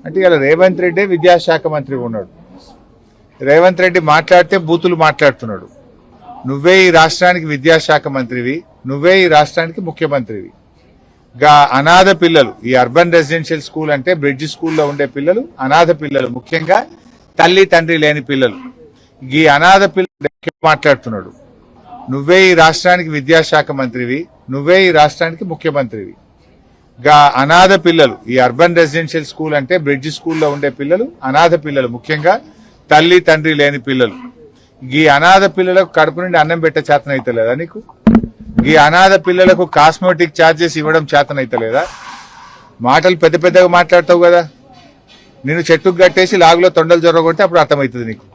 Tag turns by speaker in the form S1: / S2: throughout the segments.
S1: అంటే ఇలా రేవంత్ రెడ్డి విద్యాశాఖ మంత్రి ఉన్నాడు. రేవంత్ రెడ్డి మాట్లాడితే బూతులు మాట్లాడుతున్నాడు. నువ్వే ఈ రాష్ట్రానికి విద్యాశాఖ మంత్రివి, నువ్వే ఈ రాష్ట్రానికి ముఖ్యమంత్రివి. గా అనాథ పిల్లలు, ఈ అర్బన్ రెసిడెన్షియల్ స్కూల్ అంటే బ్రిడ్జ్ స్కూల్లో ఉండే పిల్లలు అనాథ పిల్లలు, ముఖ్యంగా తల్లి తండ్రి లేని పిల్లలు. ఈ అనాథ పిల్లలు మాట్లాడుతున్నాడు. నువ్వే ఈ రాష్ట్రానికి విద్యాశాఖ మంత్రివి, నువ్వే ఈ రాష్ట్రానికి ముఖ్యమంత్రివి. గా అనాథ పిల్లలు, ఈ అర్బన్ రెసిడెన్షియల్ స్కూల్ అంటే బ్రిడ్జ్ స్కూల్లో ఉండే పిల్లలు అనాథ పిల్లలు, ముఖ్యంగా తల్లి తండ్రి లేని పిల్లలు. ఈ అనాథ పిల్లలకు కడుపు నుండి అన్నం పెట్టే చేతనైతలేదా నీకు? ఈ అనాథ పిల్లలకు కాస్మెటిక్ ఛార్జెస్ ఇవ్వడం చేతనైతలేదా? మాటలు పెద్ద పెద్దగా మాట్లాడతావు కదా. నేను చెట్టుకు కట్టేసి లాగులో తొండలు జొరగొట్టి అప్పుడు అర్థమవుతుంది నీకు.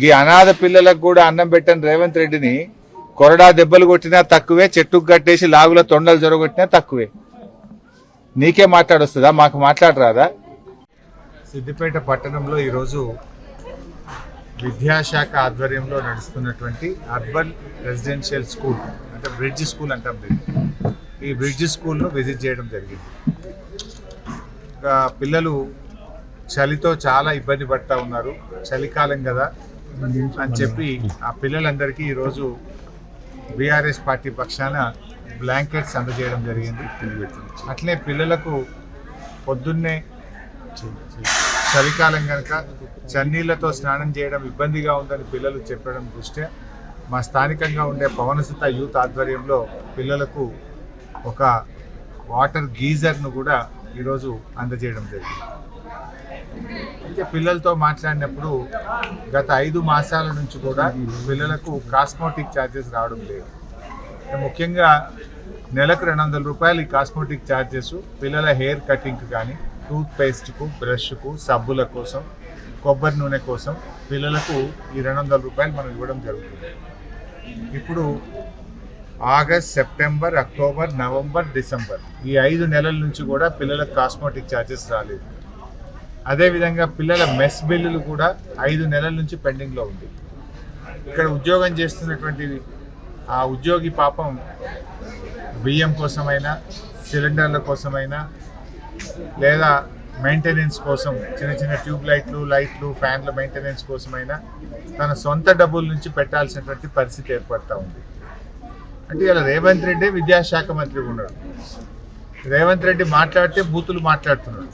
S1: ఈ అనాథ పిల్లలకు కూడా అన్నం పెట్టని రేవంత్ రెడ్డిని కొరడా దెబ్బలు కొట్టినా తక్కువే, చెట్టుకు కట్టేసి లాగులో తొండలు జొరగొట్టినా తక్కువే. నీకే మాట్లాడొస్తుందా? మాకు మాట్లాడరాదా? సిద్దిపేట పట్టణంలో ఈరోజు విద్యాశాఖ ఆధ్వర్యంలో నడుస్తున్నటువంటి అర్బన్ రెసిడెన్షియల్ స్కూల్ అంటే బ్రిడ్జ్ స్కూల్ అంటాం దీన్ని. ఈ బ్రిడ్జ్ స్కూల్ను విజిట్ చేయడం జరిగింది. పిల్లలు చలితో చాలా ఇబ్బంది పడతా ఉన్నారు. చలికాలం కదా అని చెప్పి ఆ పిల్లలందరికీ ఈరోజు బీఆర్ఎస్ పార్టీ పక్షాన బ్లాంకెట్స్ అందజేయడం జరిగింది. అట్లే పిల్లలకు పొద్దున్నే చలికాలం కనుక చన్నీళ్లతో స్నానం చేయడం ఇబ్బందిగా ఉందని పిల్లలు చెప్పడం దృష్ట్యా మా స్థానికంగా ఉండే పవనసుత యూత్ ఆధ్వర్యంలో పిల్లలకు ఒక వాటర్ గీజర్ను కూడా ఈరోజు అందజేయడం జరిగింది. అయితే పిల్లలతో మాట్లాడినప్పుడు గత 5 మాసాల నుంచి కూడా పిల్లలకు కాస్మెటిక్ ఛార్జెస్ రావడం లేదు. ముఖ్యంగా నెలకు 200 రూపాయలు ఈ కాస్మెటిక్ ఛార్జెస్ పిల్లల హెయిర్ కటింగ్కి కానీ, టూత్ పేస్ట్కు, బ్రష్కు, సబ్బుల కోసం, కొబ్బరి నూనె కోసం పిల్లలకు ఈ 200 రూపాయలు మనం ఇవ్వడం జరుగుతుంది. ఇప్పుడు August, September, October, November, December ఈ 5 నెలల నుంచి కూడా పిల్లలకు కాస్మెటిక్ ఛార్జెస్ రాలేదు. అదేవిధంగా పిల్లల మెస్ బిల్లులు కూడా 5 నెలల నుంచి పెండింగ్లో ఉంది. ఇక్కడ ఉద్యోగం చేస్తున్నటువంటి ఆ ఉద్యోగి పాపం బియ్యం కోసమైనా, సిలిండర్ల కోసమైనా, లేదా మెయింటెనెన్స్ కోసం చిన్న చిన్న ట్యూబ్ లైట్లు, ఫ్యాన్ల మెయింటెనెన్స్ కోసమైనా తన సొంత డబ్బుల నుంచి పెట్టాల్సినటువంటి పరిస్థితి ఏర్పడతా ఉంది. అంటే ఇలా రేవంత్ రెడ్డి విద్యాశాఖ మంత్రి ఉన్నాడు. రేవంత్ రెడ్డి మాట్లాడితే బూతులు మాట్లాడుతున్నాడు.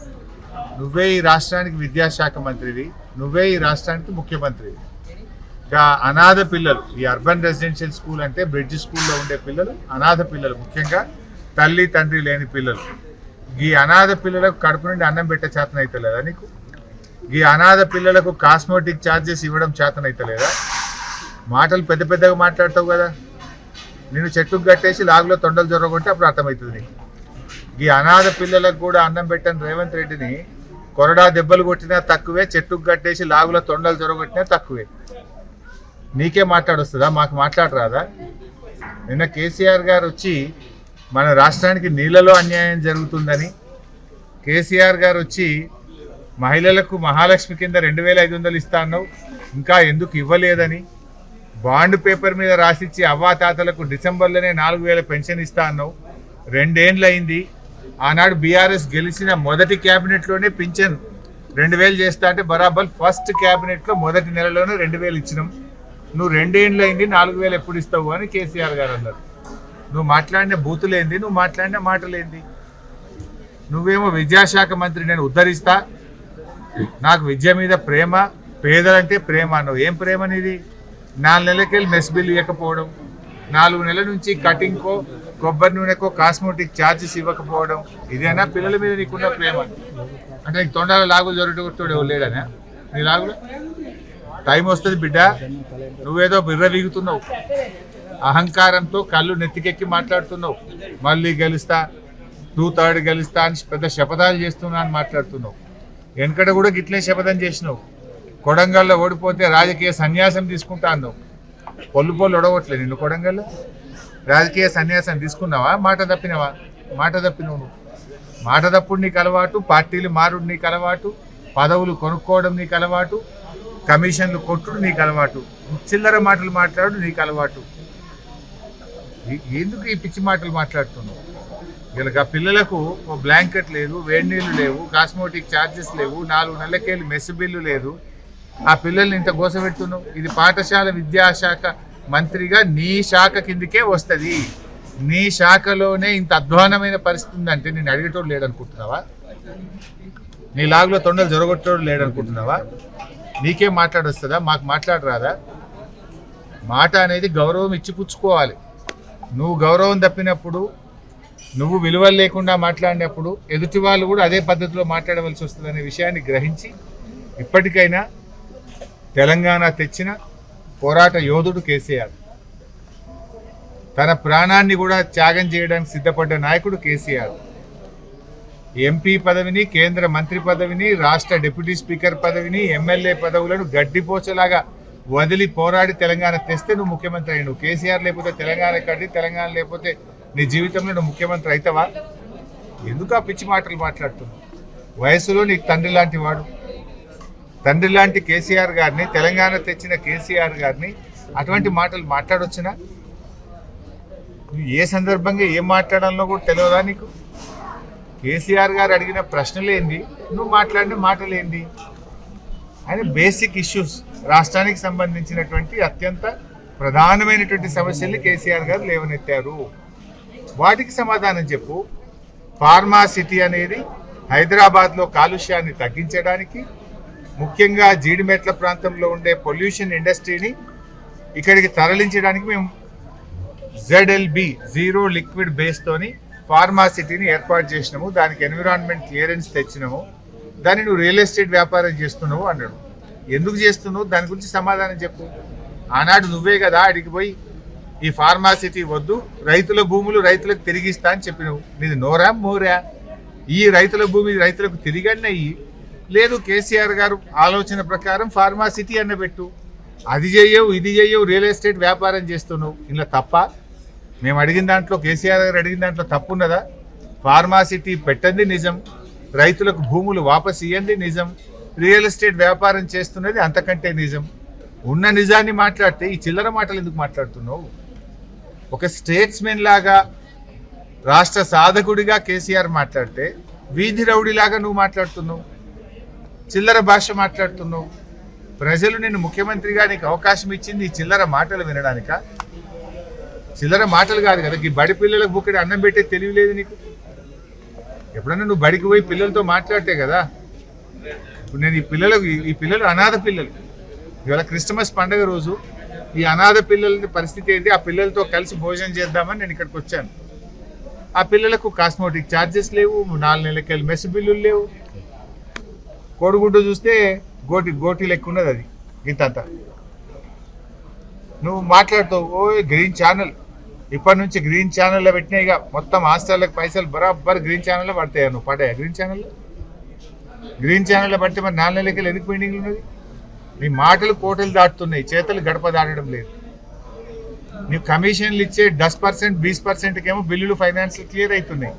S1: నువ్వే ఈ రాష్ట్రానికి విద్యాశాఖ మంత్రివి, నువ్వే ఈ రాష్ట్రానికి ముఖ్యమంత్రివి. అనాథ పిల్లలు, ఈ అర్బన్ రెసిడెన్షియల్ స్కూల్ అంటే బ్రిడ్జ్ స్కూల్లో ఉండే పిల్లలు అనాథ పిల్లలు, ముఖ్యంగా తల్లి తండ్రి లేని పిల్లలు. ఈ అనాథ పిల్లలకు కడుపు నుండి అన్నం పెట్టే చేతనైతలేదా నీకు? ఈ అనాథ పిల్లలకు కాస్మెటిక్ ఛార్జెస్ ఇవ్వడం చేతనైతలేదా? మాటలు పెద్ద పెద్దగా మాట్లాడతావు కదా. నేను చెట్టుకు కట్టేసి లాగులో తొండలు జొరగొట్టి అప్పుడు అర్థమవుతుంది నీకు. ఈ అనాథ పిల్లలకు కూడా అన్నం పెట్టని రేవంత్ రెడ్డిని కొరడా దెబ్బలు కొట్టినా తక్కువే, చెట్టుకు కట్టేసి లాగులో తొండలు జొరగొట్టినా తక్కువే. నీకే మాట్లాడొస్తుందా? మాకు మాట్లాడరాదా? నిన్న కేసీఆర్ గారు వచ్చి మన రాష్ట్రానికి నీళ్లలో అన్యాయం జరుగుతుందని, కేసీఆర్ గారు వచ్చి మహిళలకు మహాలక్ష్మి కింద 2500 ఇస్తా అన్నావు, ఇంకా ఎందుకు ఇవ్వలేదని, బాండ్ పేపర్ మీద రాసిచ్చి అవ్వాతాతలకు డిసెంబర్లోనే 4000 పెన్షన్ ఇస్తా అన్నావు. 2 ఏళ్ళు అయింది. ఆనాడు బీఆర్ఎస్ గెలిచిన మొదటి క్యాబినెట్లోనే పింఛన్ 2000 చేస్తా అంటే బరాబర్ ఫస్ట్ క్యాబినెట్లో మొదటి నెలలోనే 2000 ఇచ్చినాం. నువ్వు 2 ఏళ్ళు అయింది, 4000 ఎప్పుడు ఇస్తావు అని కేసీఆర్ గారు అన్నారు. నువ్వు మాట్లాడిన బూతులేంది, నువ్వు మాట్లాడిన మాటలేంది? నువ్వేమో విద్యాశాఖ మంత్రి నేను ఉద్ధరిస్తా, నాకు విద్య మీద ప్రేమ, పేదలంటే ప్రేమ అన్నావు. ఏం ప్రేమ నీది? 4 నెలలకెళ్ళి మెస్ బిల్ ఇవ్వకపోవడం, 4 నెలల నుంచి కటింగ్కో, కొబ్బరి నూనెకో కాస్మెటిక్ ఛార్జెస్ ఇవ్వకపోవడం, ఇదేనా పిల్లల మీద నీకున్న ప్రేమ? అంటే నీకు తొండాల లాగులు జరుగుతూ లేడనా? నీ లాగులు టైం వస్తుంది బిడ్డ. నువ్వేదో బిర్రవీగుతున్నావు, అహంకారంతో కళ్ళు నెత్తికెక్కి మాట్లాడుతున్నావు. మళ్ళీ గెలుస్తా, 2/3 గెలుస్తా అని పెద్ద శపథాలు చేస్తున్నా అని మాట్లాడుతున్నావు. వెనకట కూడా గిట్లే శపథం చేసినావు. కొడంగల్లో ఓడిపోతే రాజకీయ సన్యాసం తీసుకుంటా అన్నావు. పొల్లు ఒడగొట్లే నిన్ను కొడంగల్లో. రాజకీయ సన్యాసం తీసుకున్నావా? మాట తప్పినవా? మాట తప్పినవు నువ్వు. మాట తప్పుడు నీకు అలవాటు, పార్టీలు మారుడు నీకు అలవాటు, పదవులు కొనుక్కోవడం నీకు అలవాటు, కమిషన్లు కొట్టుడు నీకు అలవాటు, చిల్లర మాటలు మాట్లాడు నీకు అలవాటు. ఎందుకు ఈ పిచ్చి మాటలు మాట్లాడుతున్నావు? వీళ్ళకి ఆ పిల్లలకు ఓ బ్లాంకెట్ లేదు, వేడి నీళ్ళు లేవు, కాస్మోటిక్ ఛార్జెస్ లేవు, 4 నెలలకెళ్ళి మెస్ బిల్లు లేదు. ఆ పిల్లల్ని ఇంత గోసపెడుతున్నావు. ఇది పాఠశాల విద్యాశాఖ మంత్రిగా నీ శాఖ కిందికే వస్తుంది. నీ శాఖలోనే ఇంత అధ్వానమైన పరిస్థితి ఉందంటే నేను అడిగేటోడు లేడనుకుంటున్నావా? నీ లాగులో తొండలు జొరగొట్టేవాడు లేడనుకుంటున్నావా? నీకేం మాట్లాడొస్తుందా? మాకు మాట్లాడరాదా? మాట అనేది గౌరవం ఇచ్చి పుచ్చుకోవాలి. నువ్వు గౌరవం తప్పినప్పుడు, నువ్వు విలువలు లేకుండా మాట్లాడినప్పుడు ఎదుటి వాళ్ళు కూడా అదే పద్ధతిలో మాట్లాడవలసి వస్తుందనే విషయాన్ని గ్రహించి ఇప్పటికైనా తెలంగాణ తెచ్చిన పోరాట యోధుడు కేసీఆర్, తన ప్రాణాన్ని కూడా త్యాగం చేయడానికి సిద్ధపడ్డ నాయకుడు కేసీఆర్. ఎంపీ పదవిని, కేంద్ర మంత్రి పదవిని, రాష్ట్ర డిప్యూటీ స్పీకర్ పదవిని, ఎమ్మెల్యే పదవులను గడ్డిపోచలాగా వదిలి పోరాడి తెలంగాణ తెస్తే నువ్వు ముఖ్యమంత్రి అయ్యి. నువ్వు కేసీఆర్ లేకపోతే తెలంగాణ కడ్డి, తెలంగాణ లేకపోతే నీ జీవితంలో నువ్వు ముఖ్యమంత్రి అవుతావా? ఎందుకు ఆ పిచ్చి మాటలు మాట్లాడుతున్నావు? వయసులో నీకు తండ్రి లాంటి వాడు, తండ్రి లాంటి కేసీఆర్ గారిని, తెలంగాణ తెచ్చిన కేసీఆర్ గారిని అటువంటి మాటలు మాట్లాడొచ్చునా? నువ్వు ఏ సందర్భంగా ఏం మాట్లాడాలో కూడా తెలియదా నీకు? కేసీఆర్ గారు అడిగిన ప్రశ్నలేంది, నువ్వు మాట్లాడిన మాటలేంది అని బేసిక్ ఇష్యూస్, రాష్ట్రానికి సంబంధించినటువంటి అత్యంత ప్రధానమైనటువంటి సమస్యల్ని కేసీఆర్ గారు లేవనెత్తారు. వాటికి సమాధానం చెప్పు. ఫార్మా సిటీ అనేది హైదరాబాద్లో కాలుష్యాన్ని తగ్గించడానికి, ముఖ్యంగా జీడిమెట్ల ప్రాంతంలో ఉండే పొల్యూషన్ ఇండస్ట్రీని ఇక్కడికి తరలించడానికి మేము ZLB జీరో లిక్విడ్ బేస్తోని ఫార్మా సిటీని ఏర్పాటు చేసినాము. దానికి ఎన్విరాన్మెంట్ క్లియరెన్స్ తెచ్చినాము. దాన్ని నువ్వు రియల్ ఎస్టేట్ వ్యాపారం చేస్తున్నావు అన్నాడు. ఎందుకు చేస్తున్నావు? దాని గురించి సమాధానం చెప్పు. ఆనాడు నువ్వే కదా అడిగి పోయి ఈ ఫార్మా సిటీ వద్దు, రైతుల భూములు రైతులకు తిరిగిస్తా అని చెప్పినావు. నీది నోరా మోరా? ఈ రైతుల భూమి రైతులకు తిరిగన్నయ్యి లేదు. కేసీఆర్ గారు ఆలోచన ప్రకారం ఫార్మా సిటీ అన్న పెట్టు. అది చెయ్యవు, ఇది చెయ్యవు, రియల్ ఎస్టేట్ వ్యాపారం చేస్తున్నావు. ఇలా తప్ప? మేము అడిగిన దాంట్లో, కేసీఆర్ గారు అడిగిన దాంట్లో తప్పు ఉన్నదా? ఫార్మా సిటీ పెట్టండి నిజం, రైతులకు భూములు వాపసు ఇవ్వండి నిజం, రియల్ ఎస్టేట్ వ్యాపారం చేస్తున్నది అంతకంటే నిజం. ఉన్న నిజాన్ని మాట్లాడితే ఈ చిల్లర మాటలు ఎందుకు మాట్లాడుతున్నావు? ఒక స్టేట్స్మెన్ లాగా, రాష్ట్ర సాధకుడిగా కేసీఆర్ మాట్లాడితే వీధి రౌడీలాగా నువ్వు మాట్లాడుతున్నావు, చిల్లర భాష మాట్లాడుతున్నావు. ప్రజలు నిన్ను ముఖ్యమంత్రిగా నీకు అవకాశం ఇచ్చింది ఈ చిల్లర మాటలు వినడానిక? చిల్లర మాటలు కాదు కదా. ఈ బడి పిల్లలకు బుక్కడి అన్నం పెట్టే తెలియలేదు నీకు? ఎప్పుడన్నా నువ్వు బడికి పోయి పిల్లలతో మాట్లాడితే కదా. ఇప్పుడు నేను ఈ పిల్లలు అనాథ పిల్లలు. ఇవాళ క్రిస్మస్ పండుగ రోజు ఈ అనాథ పిల్లల పరిస్థితి ఏంటి? ఆ పిల్లలతో కలిసి భోజనం చేద్దామని నేను ఇక్కడికి వచ్చాను. ఆ పిల్లలకు కాస్మోటిక్ ఛార్జెస్ లేవు, 4 నెలలకెళ్ళి మెస్ బిల్లులు లేవు. కోడిగుడ్డు చూస్తే గోటి లెక్క ఉన్నది, అది ఇంతంత. నువ్వు మాట్లాడుతావు ఓ గ్రీన్ ఛానల్, ఇప్పటి నుంచి గ్రీన్ ఛానల్లో పెట్టినాయి. ఇక మొత్తం హాస్టల్లకు పైసలు బరాబర్ గ్రీన్ ఛానల్లో పడతాయి. నువ్వు పడ్డాయా గ్రీన్ ఛానల్లో పడితే మరి 4 నెలలకెళ్ళి ఎందుకు పెండింగ్ ఉన్నది? నీ మాటలు కోటలు దాటుతున్నాయి, చేతలు గడప దాటడం లేదు. నీవు కమిషన్లు ఇచ్చే 10%, 20%కేమో బిల్లులు ఫైనాన్షియల్ క్లియర్ అవుతున్నాయి.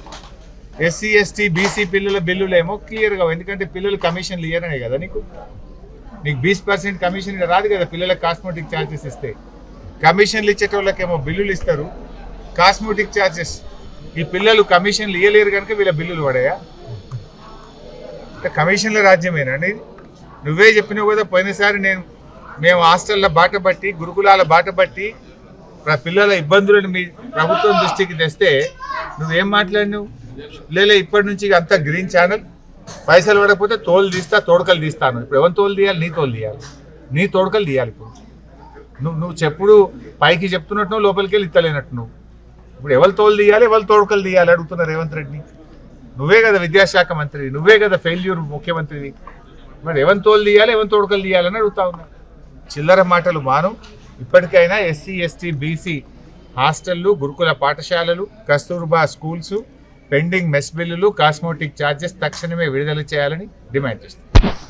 S1: SC, ST, BC పిల్లల బిల్లులు ఏమో క్లియర్గా, ఎందుకంటే పిల్లలు కమిషన్లు ఇయ్యరనే కదా నీకు 20% కమిషన్ రాదు కదా. పిల్లలకు కాస్మోటిక్ ఛార్జెస్ ఇస్తే కమిషన్లు ఇచ్చేటోళ్ళకేమో బిల్లులు ఇస్తారు, కాస్మోటిక్ ఛార్జెస్. ఈ పిల్లలు కమిషన్లు ఇయ్యలేరు కనుక వీళ్ళ బిల్లులు పడాయా? కమిషన్ల రాజ్యమేనండి. నువ్వే చెప్పినావు కదా పోయినసారి, మేము హాస్టల్ల బాట బట్టి, గురుకులాల బాట బట్టి పిల్లల ఇబ్బందులను మీ ప్రభుత్వం దృష్టికి తెస్తే నువ్వేం మాట్లాడినావు? లేలే ఇప్పటి నుంచి అంతా గ్రీన్ ఛానల్, పైసలు పడకపోతే తోలు తీస్తా, తోడకలు తీస్తాను. ఇప్పుడు ఎవరు తోలు తీయాలి? నీ తోడకలు తీయాలి. ఇప్పుడు నువ్వు చెప్పుడు పైకి చెప్తున్నట్టు లోపలికి వెళ్ళి ఇత్తలేనట్టు. ఇప్పుడు ఎవరు తోలు తీయాలి, ఎవరు తోడకలు తీయాలి అడుగుతున్నా రేవంత్ రెడ్డిని. నువ్వే కదా విద్యాశాఖ మంత్రి, నువ్వే కదా ఫెయిల్యూర్ ముఖ్యమంత్రివి. మరి ఎవరు తోలు తీయాలి, ఎవరు తోడకలు తీయాలని అడుగుతా ఉన్నా. చిల్లర మాటలు మాను. ఇప్పటికైనా SC, ST, BC హాస్టళ్ళు, గురుకుల పాఠశాలలు, కస్తూర్బా స్కూల్స్, పెండింగ్ మెస్ బిల్లులు, కాస్మోటిక్ ఛార్జెస్ తక్షణమే విడుదల చేయాలని డిమాండ్ చేస్తుంది.